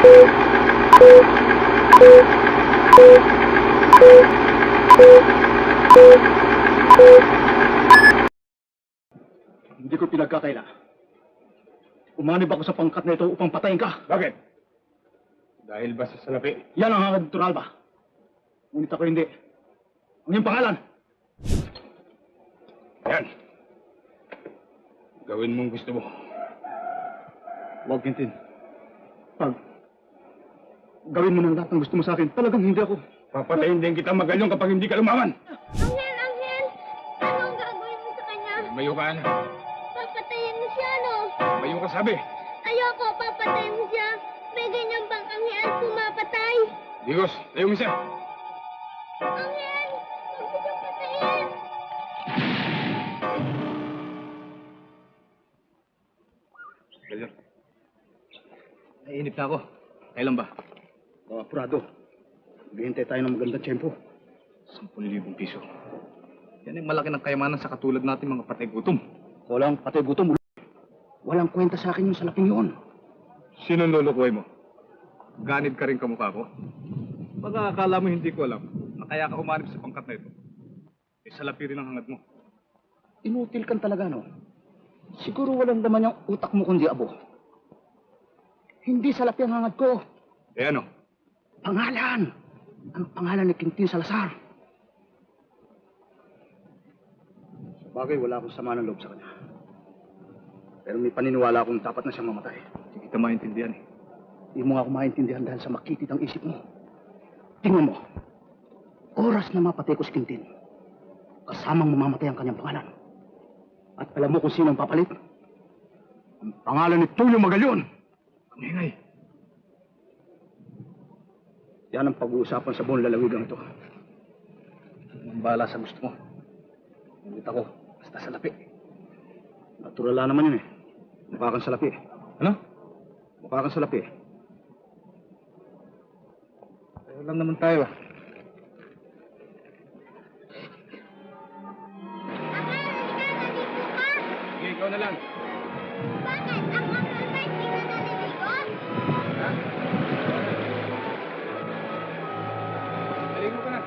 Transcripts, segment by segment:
Hindi ko pinagkakaila. Umanib ako sa pangkat na ito upang patayin ka. Bakit? Dahil ba sa salapi? Yan ang hangad ni Turalba. Ngunit ako hindi. Ang iyong pangalan? Yan. Gawin mong gusto mo. Huwag, Quintin. Pag gawin mo ng lahat ng gusto mo sa akin, talagang hindi ako. Papatayin din kita magalyong kapag hindi ka lumaban. Angel! Angel! Anong gagawin mo sa kanya? Mayo ka, Ana. Papatayin mo siya, no? Mayo ka, sabi. Ayoko, papatayin mo siya. May ganyan bang angel pumapatay? Digos, tayo mo siya. Angel! Huwag mo siyang patayin! Galyon. Naiinip na ako. Kailan ba? Apurado. Maghihintay tayo ng magandang tiyempo. 10,000 piso. Yan ay malaki ng kayamanan sa katulad natin mga patay gutom. Walang patay gutom. Walang kwenta sa akin yung salaping yun. Sino lulukoy mo? Ganid ka rin kamukha ko? Baka akala mo hindi ko alam na kaya ka umanib sa pangkat na ito. Eh, salapi rin ang hangad mo. Inutil kan talaga, no? Siguro walang laman yung utak mo kundi abo. Hindi salapi ang hangad ko. Eh ano? Pangalan! Ang pangalan ni Quintin Salazar. Sa bagay, wala akong sama ng loob sa kanya. Pero may paniniwala akong dapat na siyang mamatay. Hindi kita maintindihan eh. Hindi mo nga ako maintindihan dahil sa makitid ang isip mo. Tingnan mo. Oras na mapatay ko si Quintin. Kasamang mamamatay ang kanyang pangalan. At alam mo kung sino ang papalit? Ang pangalan ni Tulio Magalyon. Ang ingay. Yan ang pag-uusapan sa buong lalawigan ito. Ang bahala sa gusto mo. Ngunit ako, basta salapi. Natural lang naman yun eh. Mukha kang salapi. Ano? Mukha kang salapi. Tayo lang naman tayo. Sige, ikaw na lang. Bakit? Ako ang nanay, hindi ka naliligo? Ha? Maligo ka na.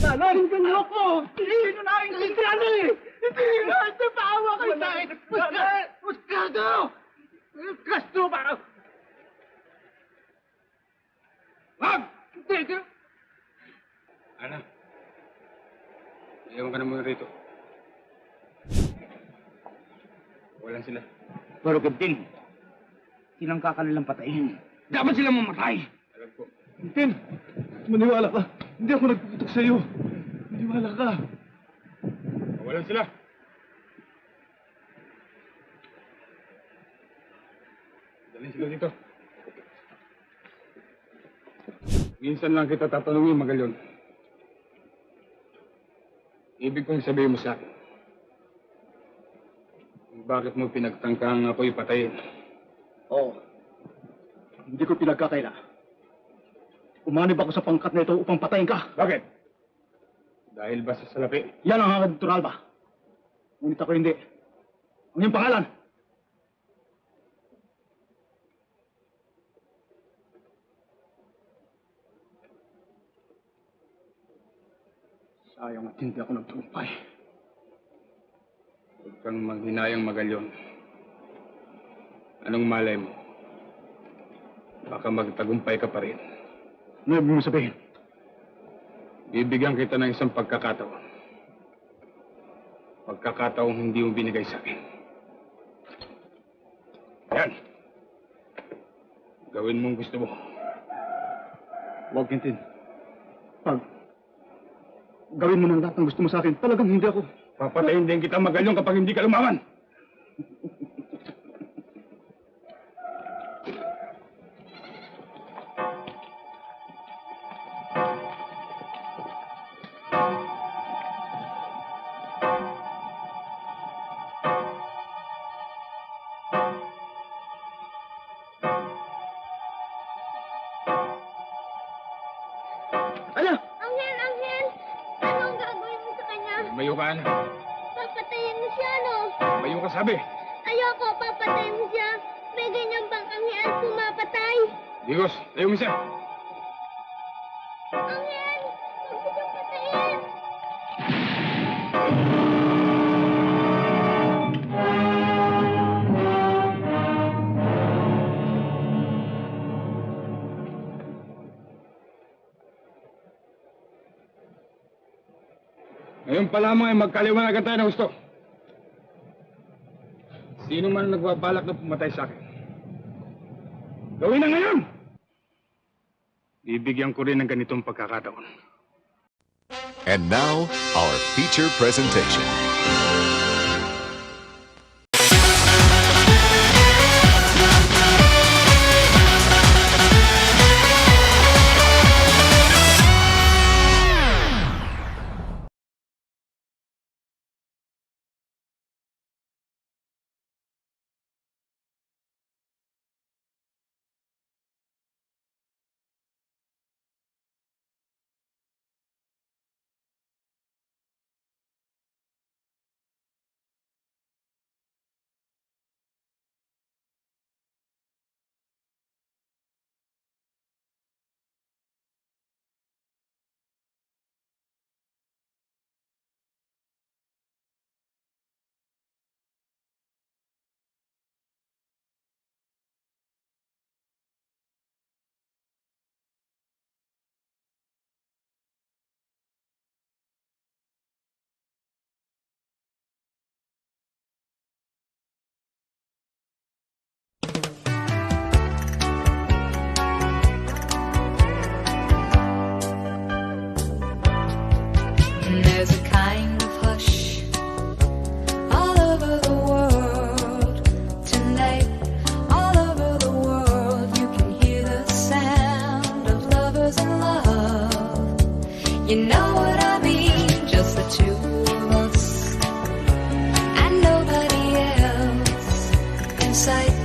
Nanarin ka niyo ako! Hindi nyo naiintindihan eh! Hindi nyo! Ito paawa kayo sa akin! Muskardo! Kasto ba? Wag! Hindi! Ana, iyawan ka na muna rito. Walang sila. Pero Quintin, sinang kakanilang patayin. Dapat silang mamatay! Alam ko. Quintin, maniwala ka. Hindi ako nagpuputok sa iyo. Maniwala ka. Walang sila. Dalhin sila dito. Minsan lang kita tatanungin, Magalyon. Ibig kong sabihin mo sa akin, bakit mo pinagtangkang ako'y patayin? Oo. Hindi ko pinagkakaila. Umanib ako sa pangkat na ito upang patayin ka. Bakit? Dahil ba sa salapi? Yan ang hangad ni Turalba. Ngunit ako hindi. Ang iyong pangalan? Sayang at hindi ako nagtagumpay. Huwag kang manghinayang, Magalyon. Anong malay mo? Baka magtagumpay ka pa rin. Ano ibig mo sabihin? Bibigyan kita ng isang pagkakataon. Pagkakataong hindi mo binigay sa akin. Yan. Gawin mong gusto mo. Huwag, Quintin. Pag gawin mo ng lahat ng gusto mo sa akin, talagang hindi ako. Papatayin din kita magalyong kapag hindi ka lumawan. Ano? Angel, Angel! Anong gagawin mo sa kanya? Mayo ka, anak. Papatayin mo siya, no? Mayo ka, sabi. Ayoko, papatayin mo siya. May ganyan bang angel pumapatay? Digos, tayo mo siya. Angel! Huwag mo siyang patayin! Ngayon pa lamang ay magkaliwanagan tayo ng gusto. Sino man ang nagbabalak na pumatay sa akin? Gawin na ngayon! Bibigyan ko rin ng ganitong pagkakataon. And now, our feature presentation. There's a kind of hush all over the world tonight. All over the world, you can hear the sound of lovers in love. You know what I mean? Just the two of us and nobody else in sight.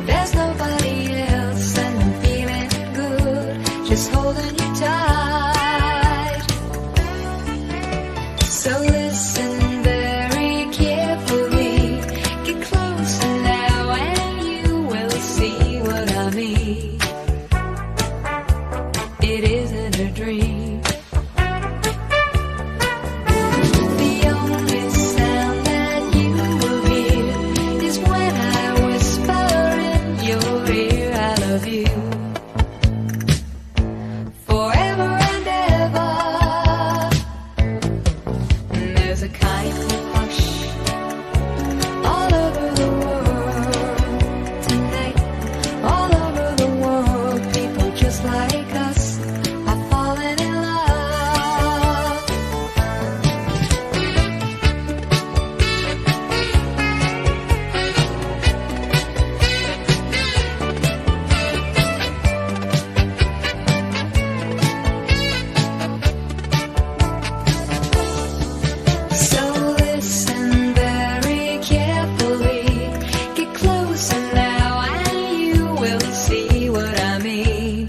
There's nobody else, and I'm feeling good, just holding you tight. So listen very carefully. Get closer now and you will see what I mean. It isn't a dream. The only sound that you will hear is when I whisper in your ear, I love you. Forever and ever. There's a kind of hush all over the world tonight. All over the world, people just like us are falling in love. So listen very carefully. Get closer now and you will see what I mean.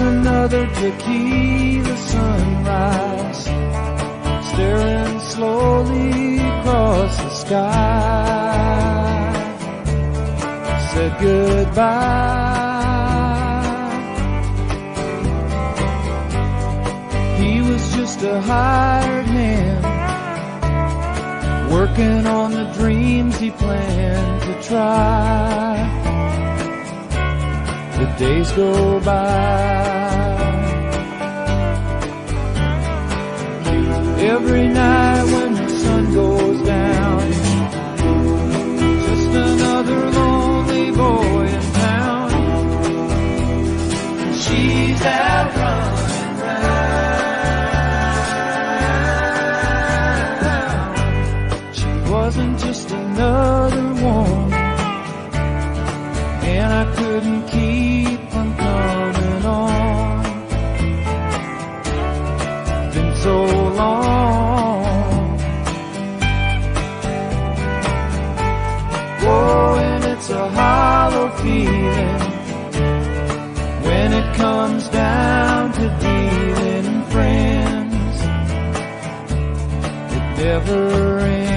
another tequila sunrise, staring slowly across the sky. Said goodbye. He was just a hired hand, working on the dreams he planned to try. The days go by. Every night when the sun goes down, just another lonely boy in town. She's out running round. She wasn't just another woman, and I couldn't keep from coming on. Been so long. Oh, and it's a hollow feeling when it comes down to dealing friends. It never ends.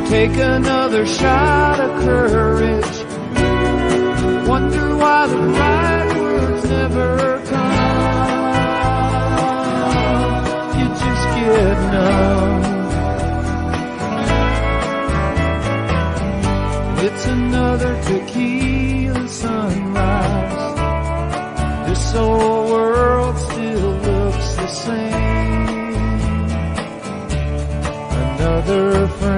Take another shot of courage. Wonder why the right words never come. You just get numb. It's another tequila sunrise. This old world still looks the same. Another friend.